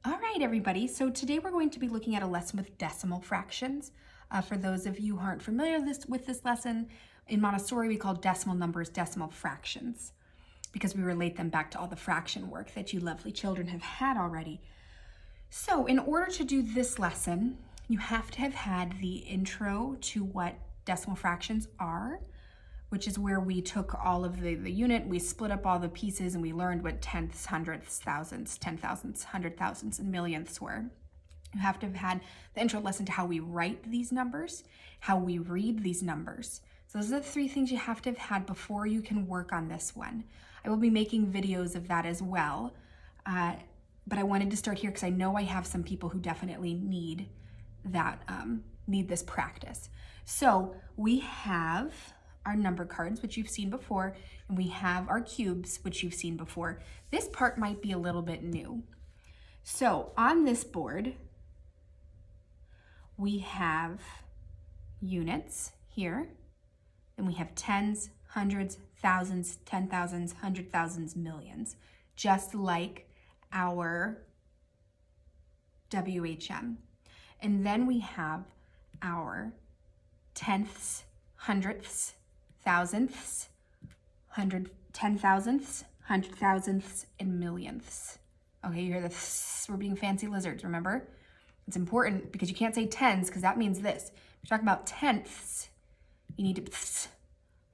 All right, everybody. So today we're going to be looking at a lesson with decimal fractions. For those of you who aren't familiar with this lesson, in Montessori we call decimal numbers decimal fractions because we relate them back to all the fraction work that you lovely children have had already. So in order to do this lesson, you have to have had the intro to what decimal fractions are, which is where we took all of the unit, we split up all the pieces, and we learned what tenths, hundredths, thousandths, 10,000ths, 100,000ths, and millionths were. You have to have had the intro lesson to how we write these numbers, how we read these numbers. So those are the three things you have to have had before you can work on this one. I will be making videos of that as well, but I wanted to start here because I know I have some people who definitely need that, need this practice. So we have our number cards, which you've seen before, and we have our cubes, which you've seen before. This part might be a little bit new. So on this board, we have units here, and we have tens, hundreds, thousands, 10,000s, 100,000s, millions, just like our WHM. And then we have our tenths, hundredths, thousandths, 10,000ths, 100,000ths, and millionths. Okay, you hear this? We're being fancy lizards, remember? It's important because you can't say tens because that means this. If you're talking about tenths, you need to pss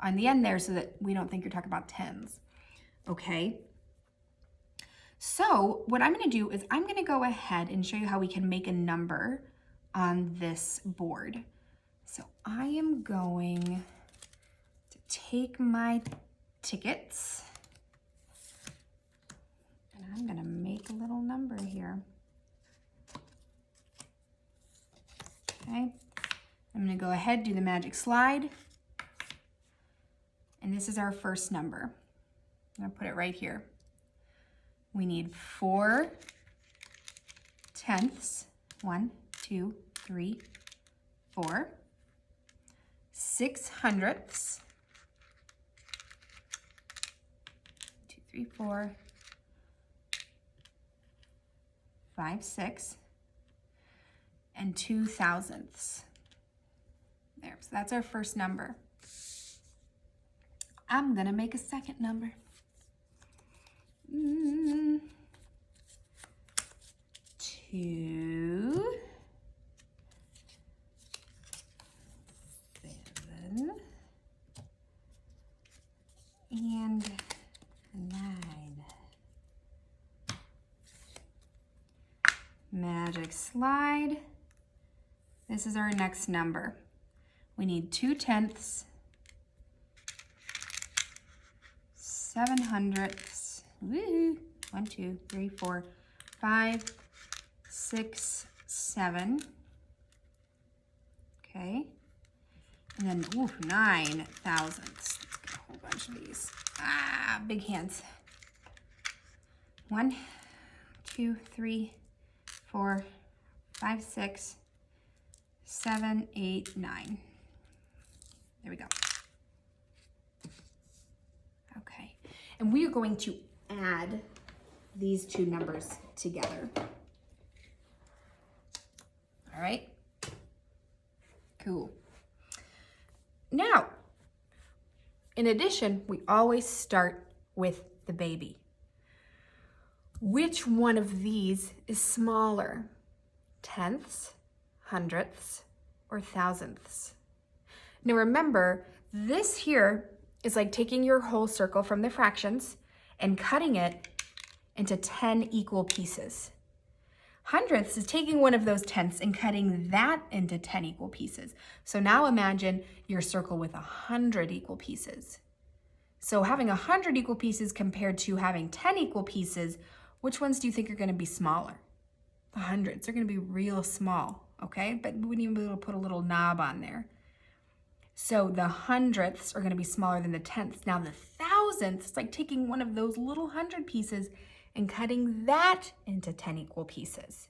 on the end there so that we don't think you're talking about tens. Okay? So what I'm going to do is I'm going to go ahead and show you how we can make a number on this board. So I am going to take my tickets and I'm going to make a little number here. Okay, I'm going to go ahead, do the magic slide, and this is our first number. I'm going to put it right here. We need 4 tenths, 1, 2, 3, 4, 6 hundredths, 2, 3, 4, 5, 6, and 2 thousandths. There, so that's our first number. I'm gonna make a second number. 2, 7, and 9. Magic slide. This is our next number. We need 2 tenths, 7 hundredths, woohoo, 1, 2, 3, 4, 5, 6, 7, okay, and then, 9 thousandths, a whole bunch of these, big hands, 1, 2, 3, 4, 5, 6, 7, 8, 9. There we go. Okay, and we are going to add these two numbers together. All right, cool. Now, in addition, we always start with the baby. Which one of these is smaller? Tenths, hundredths, or thousandths? Now remember, this here is like taking your whole circle from the fractions and cutting it into 10 equal pieces. Hundredths is taking one of those tenths and cutting that into 10 equal pieces. So now imagine your circle with 100 equal pieces. So having 100 equal pieces compared to having 10 equal pieces, which ones do you think are going to be smaller? The hundreds are going to be real small, okay? But we wouldn't even be able to put a little knob on there. So the hundredths are going to be smaller than the tenths. Now the thousandths, it's like taking one of those little 100 pieces and cutting that into 10 equal pieces.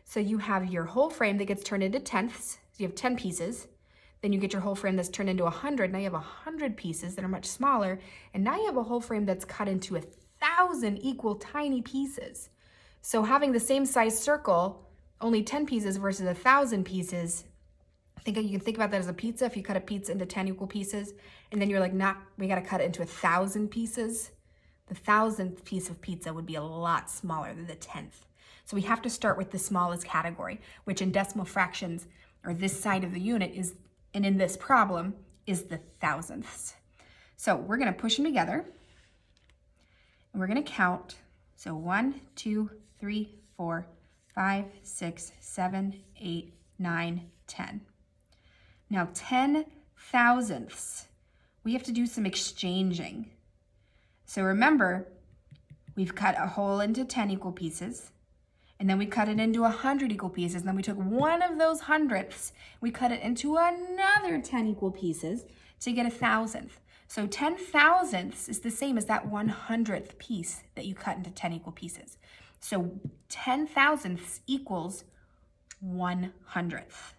So you have your whole frame that gets turned into tenths. So you have 10 pieces. Then you get your whole frame that's turned into 100. Now you have 100 pieces that are much smaller. And now you have a whole frame that's cut into 1,000 equal tiny pieces. So having the same size circle, only 10 pieces versus 1,000 pieces, you can think about that as a pizza. If you cut a pizza into 10 equal pieces, and then you're like, nah, we gotta cut it into 1,000 pieces. The 1,000th piece of pizza would be a lot smaller than the 10th. So we have to start with the smallest category, which in decimal fractions, or this side of the unit is, and in this problem, is the thousandths. So we're gonna push them together, and we're gonna count. So 1, 2, 3, 4, 5, 6, 7, 8, 9, 10. Now 10 thousandths, we have to do some exchanging. So remember, we've cut a whole into 10 equal pieces, and then we cut it into 100 equal pieces, and then we took one of those hundredths, we cut it into another 10 equal pieces to get a thousandth. So 10 thousandths is the same as that 100th piece that you cut into 10 equal pieces. So 10 thousandths equals 100th.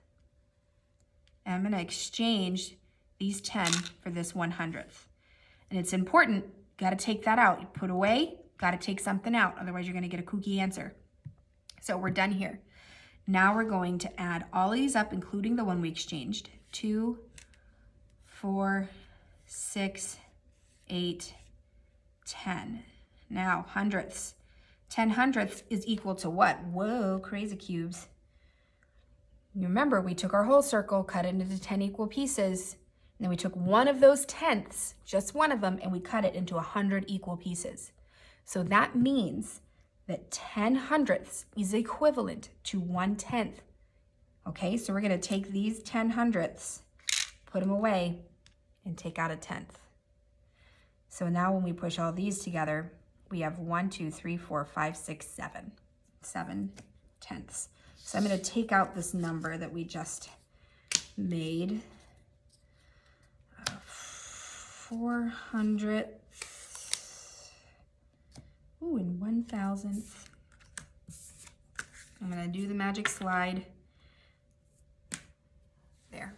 And I'm gonna exchange these 10 for this 100th. And it's important, gotta take that out. You put away, gotta take something out, otherwise you're gonna get a kooky answer. So we're done here. Now we're going to add all of these up, including the one we exchanged. 2, 4, 6, 8, 10. Now, hundredths. 10 hundredths is equal to what? Whoa, crazy cubes. You remember, we took our whole circle, cut it into 10 equal pieces, and then we took one of those tenths, just one of them, and we cut it into 100 equal pieces. So that means that 10 hundredths is equivalent to 1/10. Okay, so we're gonna take these 10 hundredths, put them away, and take out a 10th. So now when we push all these together, we have 1, 2, 3, 4, 5, 6, 7. 7 tenths. So I'm gonna take out this number that we just made. 400, ooh, and 1,000th. I'm gonna do the magic slide. There.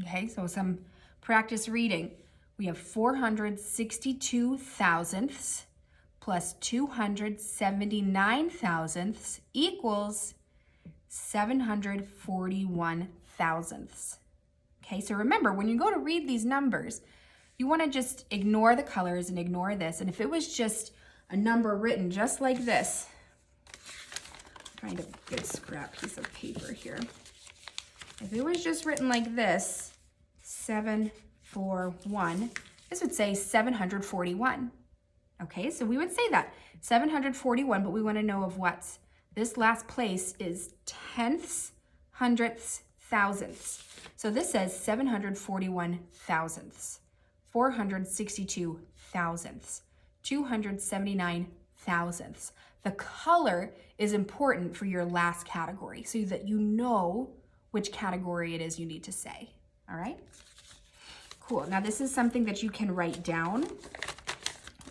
Okay, so some practice reading. We have 462 thousandths plus 279 thousandths equals 741 thousandths. Okay, so remember, when you go to read these numbers, you want to just ignore the colors and ignore this. And if it was just a number written just like this, I'm trying to get a scrap piece of paper here. If it was just written like this, 741, this would say 741. Okay, so we would say that, 741, but we want to know of what's. This last place is tenths, hundredths, thousandths. So this says 741 thousandths, 462 thousandths, 279 thousandths. The color is important for your last category so that you know which category it is you need to say. All right? Cool. Now this is something that you can write down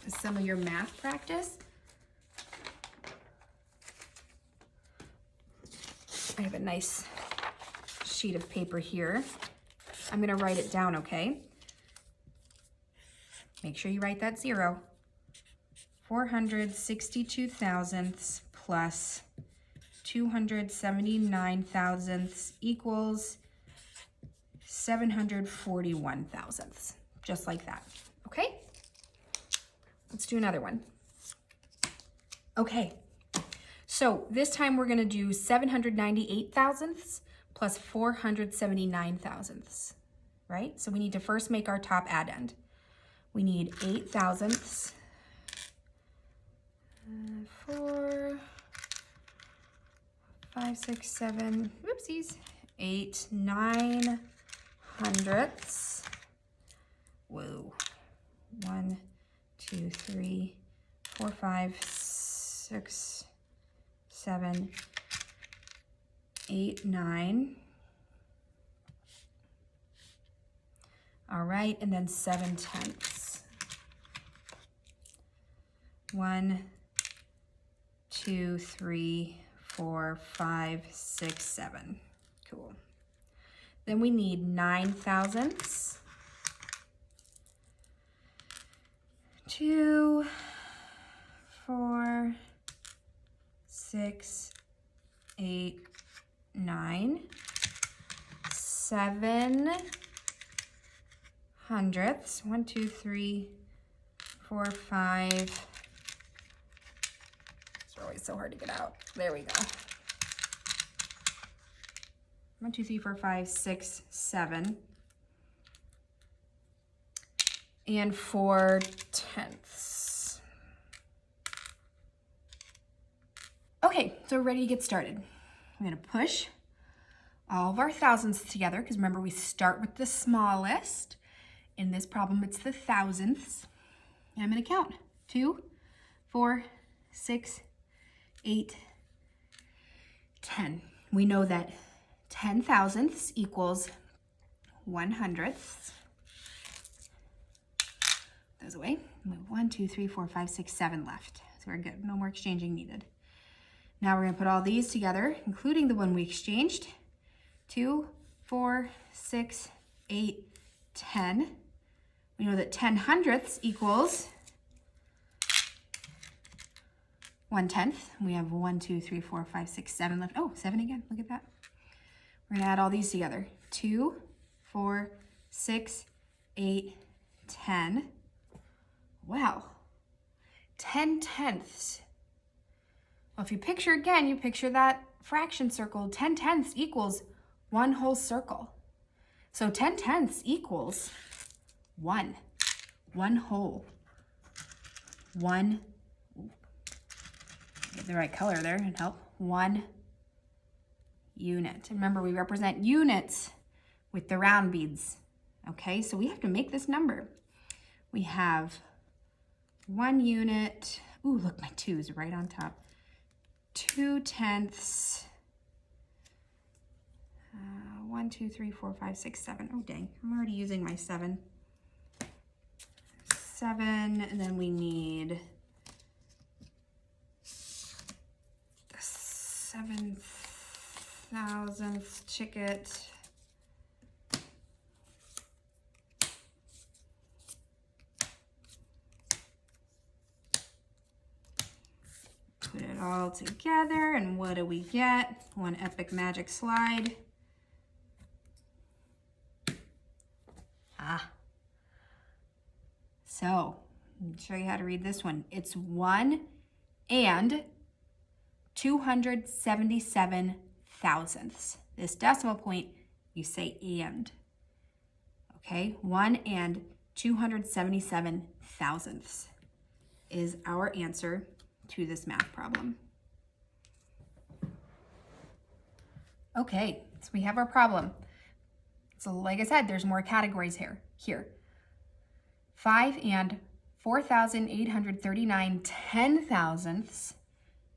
as some of your math practice. I have a nice sheet of paper here. I'm gonna write it down, okay? Make sure you write that 0. 462 thousandths plus 279 thousandths equals 741 thousandths, just like that, okay? Let's do another one. Okay, so this time we're gonna do 798 thousandths plus 479 thousandths, right? So we need to first make our top addend. We need 8 thousandths, 4, 5, 6, 7, whoopsies, 8, 9 hundredths. Whoa. 1, 2, 3, 4, 5, 6, 7, 8, 9. All right, and then 7 tenths. 1, 2, 3, 4, 5, 6, 7. Cool. Then we need 9 thousandths. 2, 4, 6, 8, 9, 7 hundredths. 1, 2, 3, 4, 5. It's always so hard to get out. There we go. 1, 2, 3, 4, 5, 6, 7. And 4 tenths. Okay, so we're ready to get started. I'm gonna push all of our thousandths together, because remember we start with the smallest. In this problem, it's the thousandths. And I'm gonna count. 2, 4, 6, 8, 10. We know that 10 thousandths equals 1 hundredth. Those away. We have 1, 2, 3, 4, 5, 6, 7 left. So we're good. No more exchanging needed. Now we're going to put all these together, including the one we exchanged. 2, 4, 6, 8, 10. We know that 10 hundredths equals 1 tenth. We have 1, 2, 3, 4, 5, 6, 7 left. Oh, 7 again. Look at that. We're going to add all these together. 2, 4, 6, 8, 10. Wow. 10 tenths. Well, if you picture again, you picture that fraction circle. 10 tenths equals 1 whole circle. So 10 tenths equals 1. 1 whole. 1. Get the right color there and help. 1 unit. Remember, we represent units with the round beads. Okay, so we have to make this number. We have 1 unit. Ooh, look, my 2 is right on top. 2 tenths. 1, 2, 3, 4, 5, 6, 7. Oh, dang, I'm already using my 7. 7, and then we need the 7 thousandths chicket. Put it all together, and what do we get? One epic magic slide. So, let me show you how to read this one. It's 1 and 277 thousandths. This decimal point, you say and. Okay, 1 and 277 thousandths is our answer to this math problem. Okay, so we have our problem. So like I said, there's more categories here. 5 and 4,839 10 thousandths,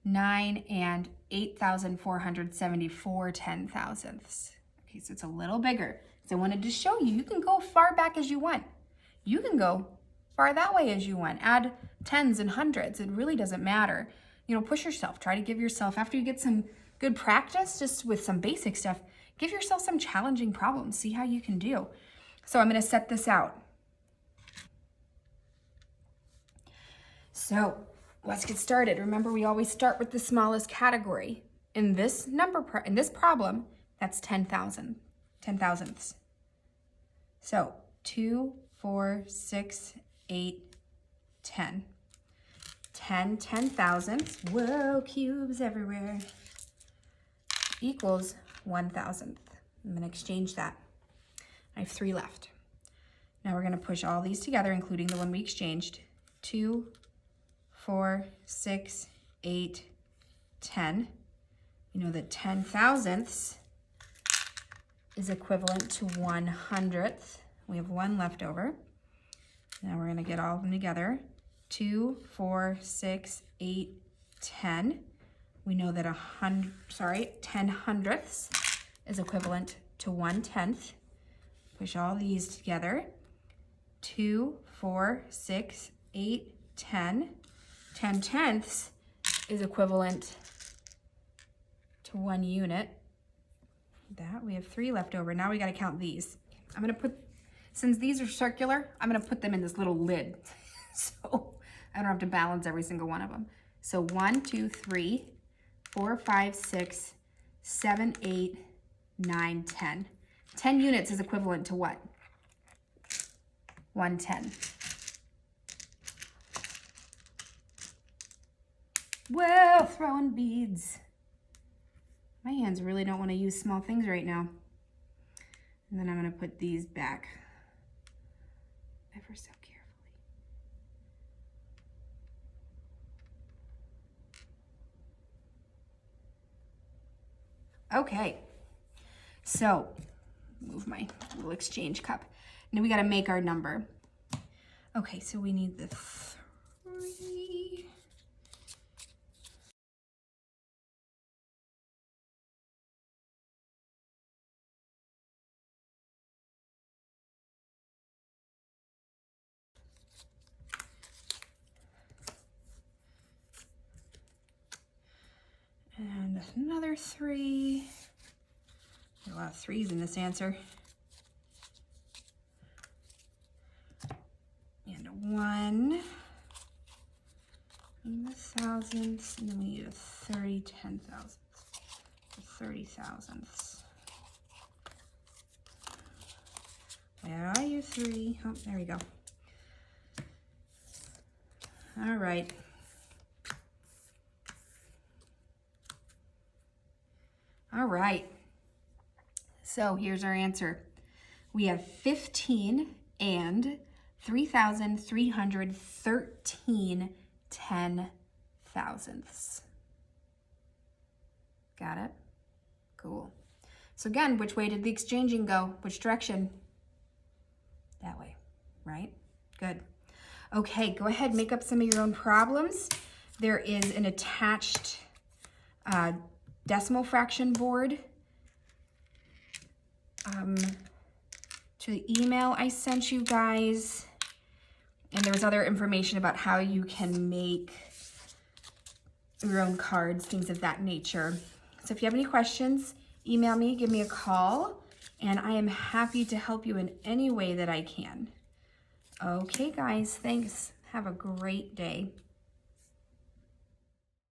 9 and 8,474 10 thousandths. Okay, so it's a little bigger. So I wanted to show you, you can go far back as you want. You can go far that way as you want. Add tens and hundreds. It really doesn't matter. You know, push yourself. Try to give yourself, after you get some good practice just with some basic stuff, give yourself some challenging problems. See how you can do. So I'm going to set this out. So let's get started. Remember, we always start with the smallest category. In this problem, that's 10 thousandths. So 2, 4, 6, 8, 10. 10 thousandths, whoa, cubes everywhere, equals 1 thousandth. I'm going to exchange that. I have 3 left. Now we're going to push all these together, including the one we exchanged. 2, 4, 6, 8, 10. You know that 10 thousandths is equivalent to 1 hundredth. We have 1 left over. Now we're going to get all of them together. 2, 4, 6, 8, 10. We know that 10 hundredths is equivalent to 1 tenth. Push all these together. 2, 4, 6, 8, 10. 10 tenths is equivalent to 1 unit. That, we have 3 left over. Now we got to count these. I'm going to put, since these are circular, I'm going to put them in this little lid. So I don't have to balance every single one of them. So 1, 2, 3, 4, 5, 6, 7, 8, 9, 10. 10 units is equivalent to what? 110. Whoa, throwing beads. My hands really don't want to use small things right now. And then I'm going to put these back ever so carefully. Okay, so move my little exchange cup. Now we got to make our number. Okay, so we need the 3. And another 3. There's a lot of 3s in this answer. And a 1. And the thousandths. And then we need a 30 ten thousandths. 30 thousandths. Where are you, 3? Oh, there we go. All right. All right, so here's our answer. We have 15 and 3,313 ten thousandths. Got it? Cool. So again, which way did the exchanging go? Which direction? That way, right? Good. Okay, go ahead, make up some of your own problems. There is an attached decimal fraction board to the email I sent you guys. And there was other information about how you can make your own cards, things of that nature. So if you have any questions, email me, give me a call, and I am happy to help you in any way that I can. Okay, guys, thanks. Have a great day.